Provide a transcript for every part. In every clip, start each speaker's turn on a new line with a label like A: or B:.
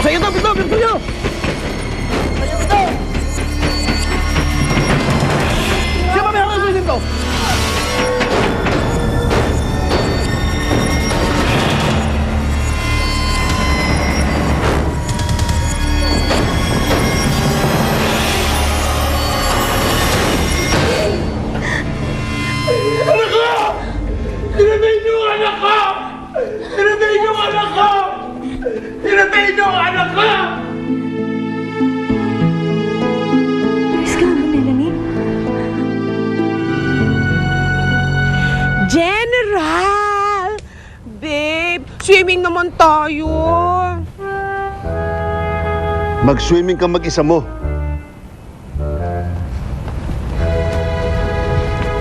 A: Sa'yo to, Pito! Pito nyo! Sa'yo to! Sino ba may ako dito?
B: Anak ko! Pinatay niyo ang anak ko! Pinatay niyo ang anak ko! Pinatay niyo ang anak ko!
C: Ayos ka naman, Melanie.
D: General! Babe, swimming naman tayo.
E: Mag-swimming ka mag-isa mo.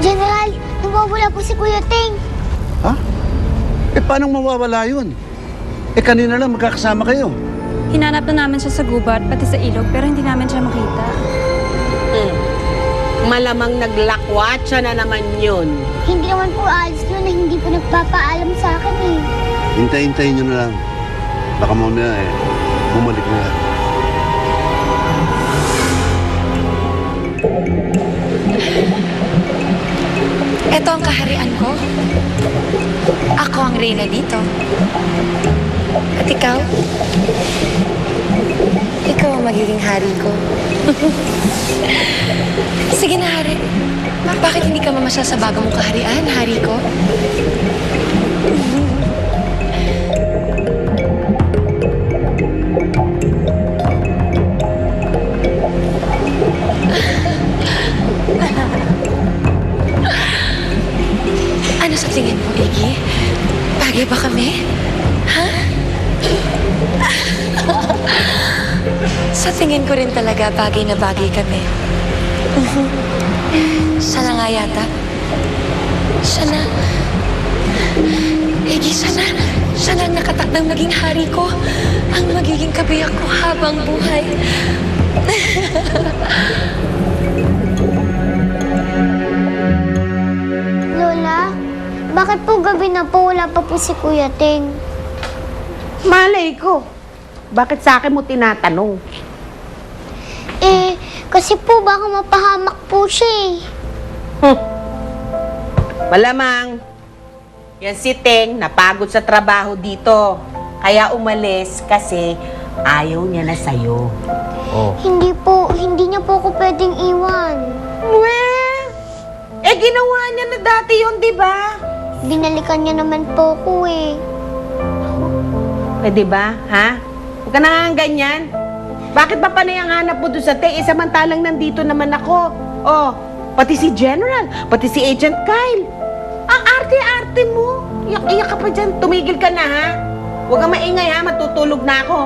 F: General, nawawala po si Kuya Ting.
E: Ha? Eh, paano mawawala yun? Eh, kanina lang magkakasama kayo.
C: Hinanap na namin siya sa gubat, pati sa ilog, pero hindi namin siya makita.
D: Malamang naglakwatsa na naman yun.
F: Hindi naman po alis yun na hindi po nagpapaalam sa akin eh.
E: Hintay-hintayin nyo na lang. Baka mamaya bumalik na.
G: Ito ang kaharian ko. Ako ang reyna dito. At ikaw? Ikaw ang magiging hari ko. Sige na, hari. Bakit hindi ka mamasya sa bago mong kaharian, hari ko? Ano sa tingin mo, Iggy? Bagay ba kami? Ha? Sa tingin ko rin talaga bagay na bagay kami. Siya na nga yata. Siya na. Iggy, siya na ang nakatakdang maging hari ko. Ang magiging kabiyak ko habang buhay.
F: Lola, bakit po gabi na po wala pa po si Kuya Ting?
D: Malay ko. Bakit sa akin mo tinatanong?
F: Eh, kasi po baka mapahamak po siya eh.
D: Malamang. Yan si Teng, napagod sa trabaho dito. Kaya umalis kasi ayaw niya na sa'yo. Oh.
F: Hindi niya po ako pwedeng iwan.
D: Well, ginawa niya na dati yun, di ba?
F: Binalikan niya naman po ko eh.
D: Pwede ba, ha? Huwag ka na nga ganyan. Bakit ba panay ang hanap mo doon sa Teng? Samantalang nandito naman ako. Oh, pati si General, pati si Agent Kyle. Ang arte-arte mo. Iyak-iyak ka pa dyan. Tumigil ka na, ha? Huwag kang maingay, ha? Matutulog na ako.